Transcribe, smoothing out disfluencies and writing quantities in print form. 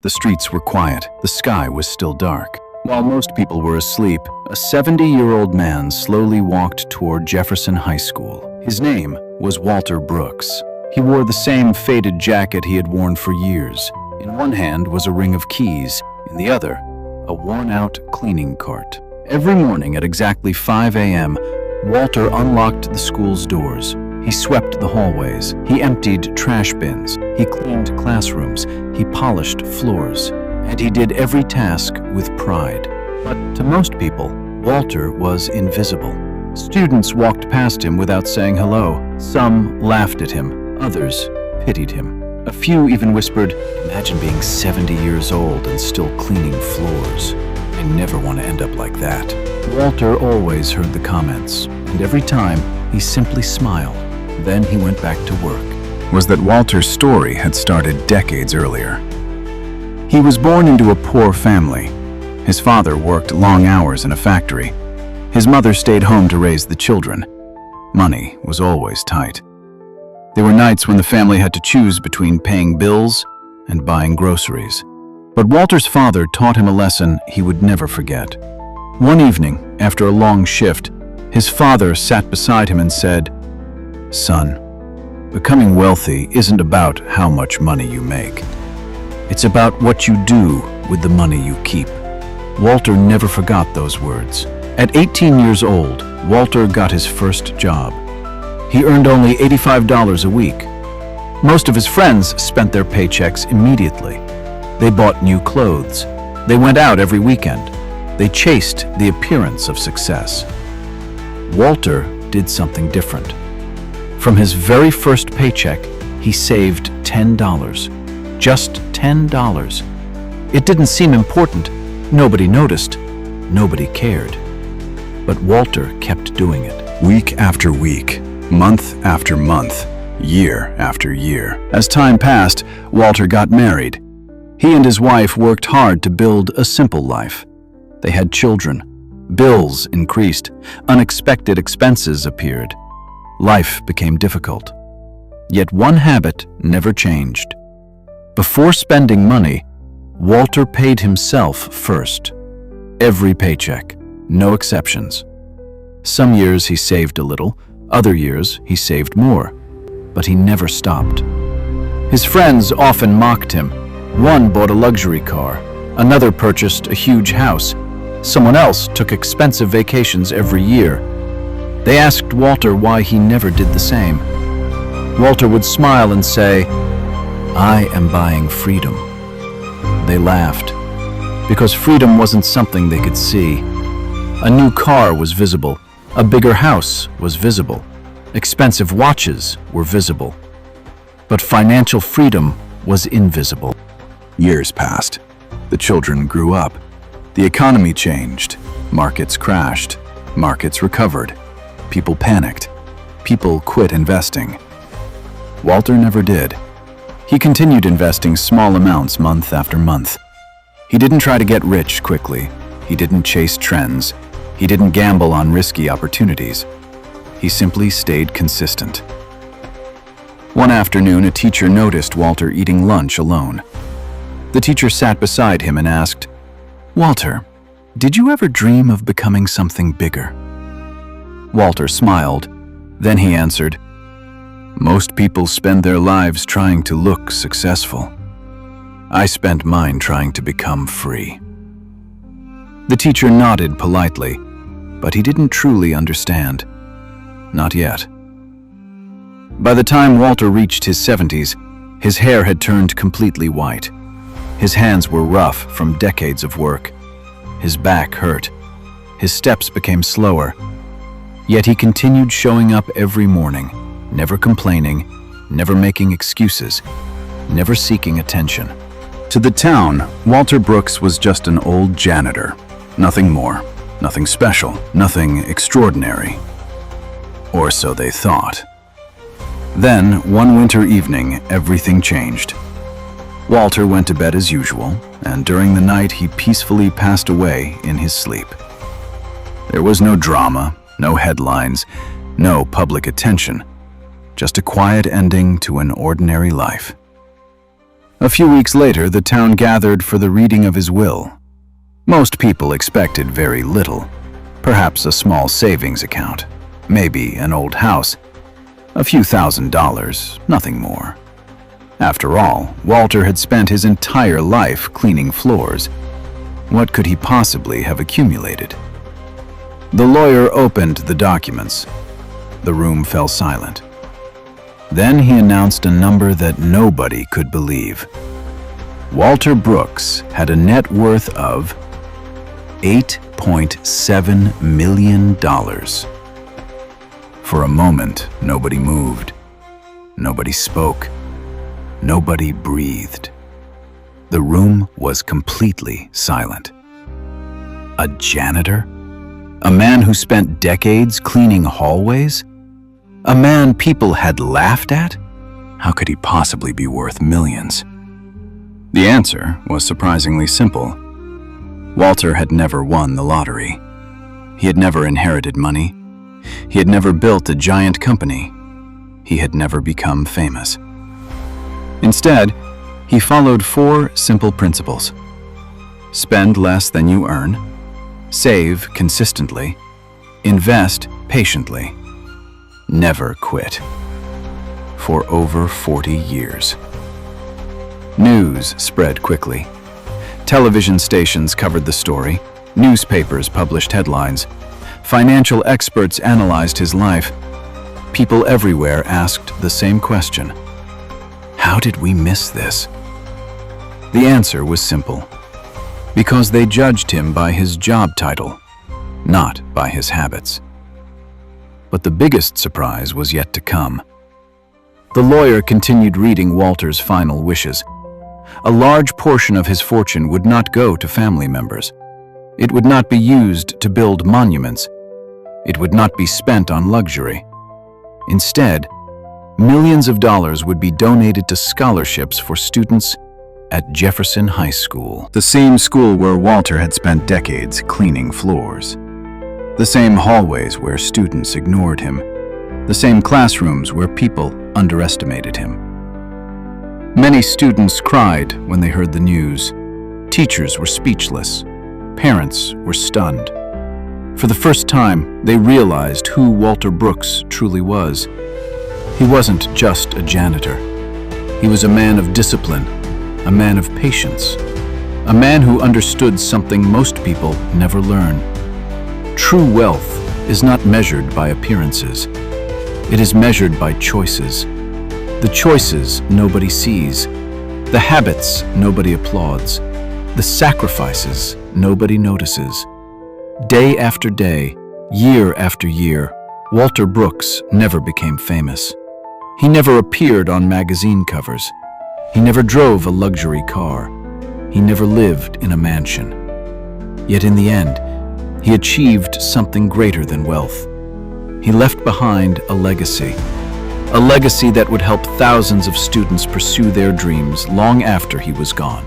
The streets were quiet, the sky was still dark. While most people were asleep, a 70-year-old man slowly walked toward Jefferson High School. His name was Walter Brooks. He wore the same faded jacket he had worn for years. In one hand was a ring of keys, in the other, a worn-out cleaning cart. Every morning at exactly 5 a.m., Walter unlocked the school's doors. He swept the hallways. He emptied trash bins. He cleaned classrooms. He polished floors. And he did every task with pride. But to most people, Walter was invisible. Students walked past him without saying hello. Some laughed at him. Others pitied him. A few even whispered, "Imagine being 70 years old and still cleaning floors. I never want to end up like that." Walter always heard the comments, and every time he simply smiled. Then he went back to work. Was that Walter's story had started decades earlier. He was born into a poor family. His father worked long hours in a factory. His mother stayed home to raise the children. Money was always tight. There were nights when the family had to choose between paying bills and buying groceries. But Walter's father taught him a lesson he would never forget. One evening, after a long shift, his father sat beside him and said, "Son, becoming wealthy isn't about how much money you make. It's about what you do with the money you keep." Walter never forgot those words. At 18 years old, Walter got his first job. He earned only $85 a week. Most of his friends spent their paychecks immediately. They bought new clothes. They went out every weekend. They chased the appearance of success. Walter did something different. From his very first paycheck, he saved $10. Just $10. It didn't seem important. Nobody noticed. Nobody cared. But Walter kept doing it. Week after week, month after month, year after year. As time passed, Walter got married. He and his wife worked hard to build a simple life. They had children. Bills increased. Unexpected expenses appeared. Life became difficult. Yet one habit never changed. Before spending money, Walter paid himself first. Every paycheck, no exceptions. Some years he saved a little, other years he saved more, but he never stopped. His friends often mocked him. One bought a luxury car, another purchased a huge house, someone else took expensive vacations every year. They asked Walter why he never did the same. Walter would smile and say, "I am buying freedom." They laughed, because freedom wasn't something they could see. A new car was visible, a bigger house was visible, expensive watches were visible. But financial freedom was invisible. Years passed. The children grew up. The economy changed. Markets crashed. Markets recovered. People panicked. People quit investing. Walter never did. He continued investing small amounts month after month. He didn't try to get rich quickly. He didn't chase trends. He didn't gamble on risky opportunities. He simply stayed consistent. One afternoon, a teacher noticed Walter eating lunch alone. The teacher sat beside him and asked, "Walter, did you ever dream of becoming something bigger?" Walter smiled. Then he answered, "Most people spend their lives trying to look successful. I spent mine trying to become free." The teacher nodded politely, but he didn't truly understand. Not yet. By the time Walter reached his 70s, his hair had turned completely white. His hands were rough from decades of work. His back hurt. His steps became slower. Yet he continued showing up every morning, never complaining, never making excuses, never seeking attention. To the town, Walter Brooks was just an old janitor. Nothing more, nothing special, nothing extraordinary. Or so they thought. Then, one winter evening, everything changed. Walter went to bed as usual, and during the night he peacefully passed away in his sleep. There was no drama, no headlines, no public attention, just a quiet ending to an ordinary life. A few weeks later, the town gathered for the reading of his will. Most people expected very little. Perhaps a small savings account, maybe an old house, a few $1,000s, nothing more. After all, Walter had spent his entire life cleaning floors. What could he possibly have accumulated? The lawyer opened the documents. The room fell silent. Then he announced a number that nobody could believe. Walter Brooks had a net worth of $8.7 million. For a moment, nobody moved. Nobody spoke. Nobody breathed. The room was completely silent. A janitor? A man who spent decades cleaning hallways? A man people had laughed at? How could he possibly be worth millions? The answer was surprisingly simple. Walter had never won the lottery. He had never inherited money. He had never built a giant company. He had never become famous. Instead, he followed 4 simple principles. Spend less than you earn, save consistently, invest patiently, never quit. For over 40 years. News spread quickly. Television stations covered the story, newspapers published headlines, financial experts analyzed his life. People everywhere asked the same question. How did we miss this? The answer was simple. Because they judged him by his job title, not by his habits. But the biggest surprise was yet to come. The lawyer continued reading Walter's final wishes. A large portion of his fortune would not go to family members. It would not be used to build monuments. It would not be spent on luxury. Instead, millions of dollars would be donated to scholarships for students at Jefferson High School, the same school where Walter had spent decades cleaning floors. The same hallways where students ignored him. The same classrooms where people underestimated him. Many students cried when they heard the news. Teachers were speechless. Parents were stunned. For the first time, they realized who Walter Brooks truly was. He wasn't just a janitor. He was a man of discipline, a man of patience, a man who understood something most people never learn. True wealth is not measured by appearances. It is measured by choices. The choices nobody sees, the habits nobody applauds, the sacrifices nobody notices. Day after day, year after year, Walter Brooks never became famous. He never appeared on magazine covers. He never drove a luxury car. He never lived in a mansion. Yet in the end, he achieved something greater than wealth. He left behind a legacy that would help thousands of students pursue their dreams long after he was gone.